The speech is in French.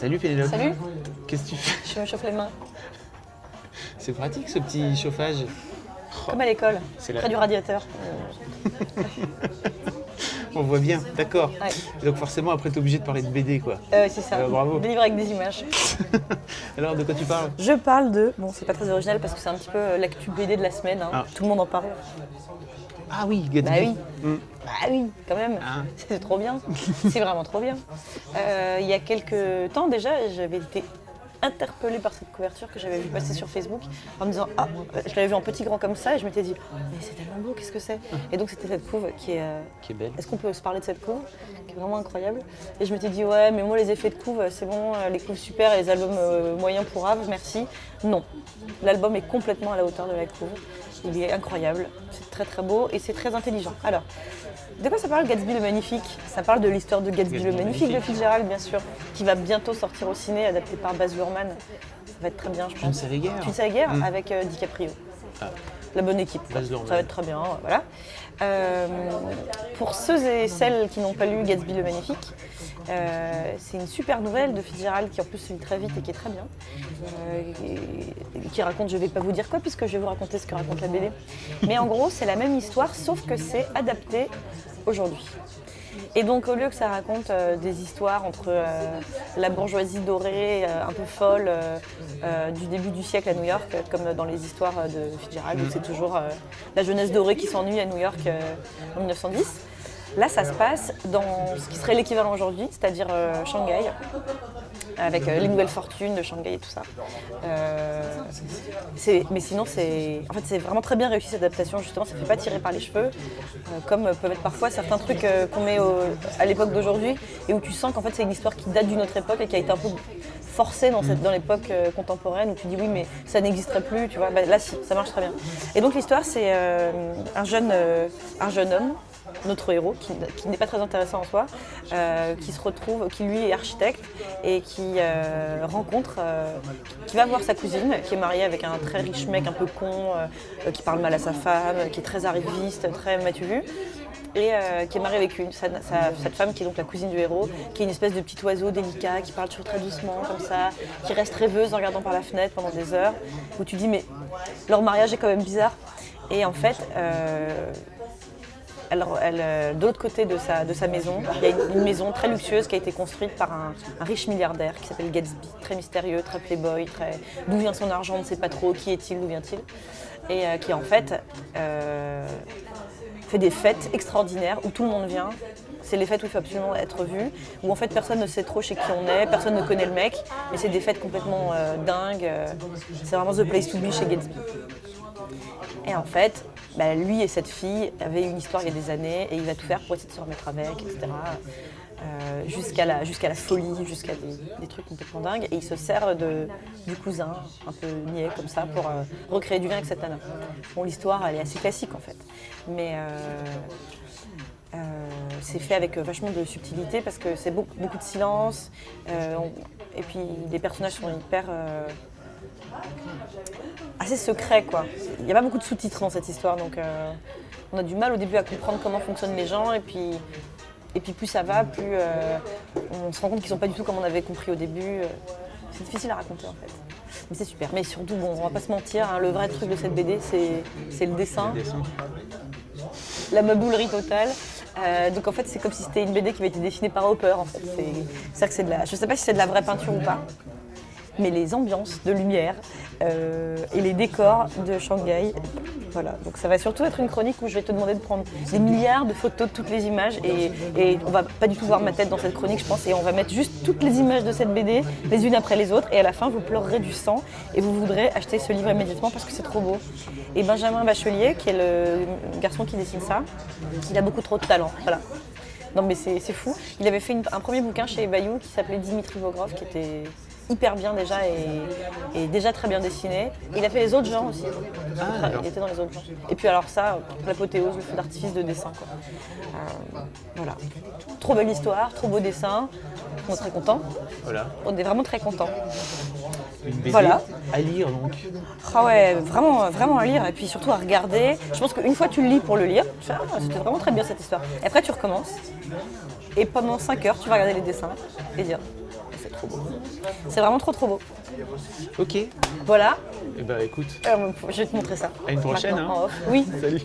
Salut Pénélope. Salut, Qu'est-ce que tu fais? je me chauffe les mains. C'est pratique ce petit chauffage. Comme à l'école, C'est la- près du radiateur. On voit bien, d'accord. Ouais. Donc forcément après t'es obligé de parler de BD quoi. C'est ça, Bravo. des livres avec des images. Alors de quoi tu parles? Je parle de, bon c'est pas très original parce que c'est un petit peu l'actu BD de la semaine, hein. Ah. Tout le monde en parle. Ah oui, Gatsby. Bah oui, Mm. bah oui, quand même, Ah. c'est trop bien, c'est vraiment trop bien. Il y a quelques temps déjà, j'avais été interpellée par cette couverture que j'avais vu passer sur Facebook en me disant « Ah, je l'avais vu en petit grand comme ça » et je m'étais dit « Mais c'est tellement beau, qu'est-ce que c'est ?» Et donc c'était cette couve qui est... Qui est belle. Est-ce qu'on peut se parler de cette couve qui est vraiment incroyable? Et je m'étais dit ouais mais moi les effets de couve c'est bon, les couves super et les albums moyens pour Ave, merci. Non, l'album est complètement à la hauteur de la couve. Il est incroyable, c'est très très beau et c'est très intelligent. Alors, de quoi ça parle Gatsby le Magnifique? Ça parle de l'histoire de Gatsby le Magnifique de Fitzgerald bien sûr, qui va bientôt sortir au ciné, adapté par Baz Luhrmann. Ça va être très bien je pense. Une série guerre. Une série guerre avec DiCaprio. Ah. La bonne équipe, quoi. Baz Luhrmann. Ça va être très bien, voilà. Pour ceux et celles qui n'ont pas lu Gatsby le Magnifique, c'est une super nouvelle de Fitzgerald qui en plus se lit très vite et qui est très bien, qui raconte, je ne vais pas vous dire quoi puisque je vais vous raconter ce que raconte la BD, mais en gros c'est la même histoire sauf que c'est adapté aujourd'hui. Et donc au lieu que ça raconte des histoires entre la bourgeoisie dorée un peu folle du début du siècle à New York, comme dans les histoires de Fitzgerald, où c'est toujours la jeunesse dorée qui s'ennuie à New York en 1910, là ça se passe dans ce qui serait l'équivalent aujourd'hui, c'est-à-dire Shanghai, avec les nouvelles fortunes de Shanghai et tout ça. Mais sinon, c'est vraiment très bien réussi cette adaptation, justement, ça ne fait pas tirer par les cheveux, comme peuvent être parfois certains trucs qu'on met à l'époque d'aujourd'hui, et où tu sens qu'en fait c'est une histoire qui date d'une autre époque et qui a été un peu forcée dans l'époque contemporaine, où tu dis oui mais ça n'existerait plus, tu vois. Bah, là si, ça marche très bien. Et donc l'histoire c'est un jeune homme, notre héros, qui n'est pas très intéressant en soi, qui se retrouve, qui lui est architecte et qui qui va voir sa cousine, qui est mariée avec un très riche mec un peu con, qui parle mal à sa femme, qui est très arriviste, très m'as-tu vu, et qui est mariée avec cette femme qui est donc la cousine du héros, qui est une espèce de petit oiseau délicat, qui parle toujours très doucement comme ça, qui reste rêveuse en regardant par la fenêtre pendant des heures, où tu dis mais leur mariage est quand même bizarre. Et en fait, de l'autre côté de sa maison, il y a une maison très luxueuse qui a été construite par un riche milliardaire qui s'appelle Gatsby, très mystérieux, très playboy, d'où vient son argent, on ne sait pas trop, qui est-il, d'où vient-il, et qui en fait fait des fêtes extraordinaires où tout le monde vient. C'est les fêtes où il faut absolument être vu, où en fait personne ne sait trop chez qui on est, personne ne connaît le mec, mais c'est des fêtes complètement dingues, c'est vraiment the place to be chez Gatsby. Et en fait, lui et cette fille avaient une histoire il y a des années et il va tout faire pour essayer de se remettre avec, etc. Jusqu'à la folie, jusqu'à des trucs complètement dingues. Et il se sert du cousin, un peu niais comme ça, pour recréer du lien avec cette nana. Bon, l'histoire, elle est assez classique en fait. Mais c'est fait avec vachement de subtilité parce que c'est beaucoup de silence. Et puis les personnages sont hyper... assez secret quoi. Il n'y a pas beaucoup de sous-titres dans cette histoire donc on a du mal au début à comprendre comment fonctionnent les gens et puis plus ça va, plus on se rend compte qu'ils sont pas du tout comme on avait compris au début. C'est difficile à raconter en fait. Mais c'est super. Mais surtout, bon, on va pas se mentir, hein, le vrai truc de cette BD c'est le dessin. La maboulerie totale. Donc en fait c'est comme si c'était une BD qui avait été dessinée par Hopper en fait. Je sais pas si c'est de la vraie peinture ou pas. Mais les ambiances de lumière et les décors de Shanghai, voilà. Donc ça va surtout être une chronique où je vais te demander de prendre des milliards de photos de toutes les images et on va pas du tout voir ma tête dans cette chronique je pense et on va mettre juste toutes les images de cette BD les unes après les autres et à la fin vous pleurerez du sang et vous voudrez acheter ce livre immédiatement parce que c'est trop beau. Et Benjamin Bachelier, qui est le garçon qui dessine ça, il a beaucoup trop de talent, voilà. Non mais c'est fou. Il avait fait un premier bouquin chez Bayou qui s'appelait Dimitri Vogrov qui était hyper bien déjà et déjà très bien dessiné. Il a fait les autres gens aussi. Il était dans les autres gens. Et puis alors ça, l'apothéose, le feu d'artifice de dessin quoi. Voilà. Trop belle histoire, trop beau dessin. On est très contents. Voilà. On est vraiment très contents. Une BD Voilà. à lire donc. Ah ouais, vraiment, vraiment à lire et puis surtout à regarder. Je pense qu'une fois tu le lis pour le lire, tu fais ah, c'était vraiment très bien cette histoire. Et après tu recommences et pendant 5 heures tu vas regarder les dessins et dire c'est trop trop beau. C'est vraiment trop beau. Ok, et Voilà, bah écoute, je vais te montrer ça. à une prochaine. Maintenant, Hein. en off. Oui. Salut.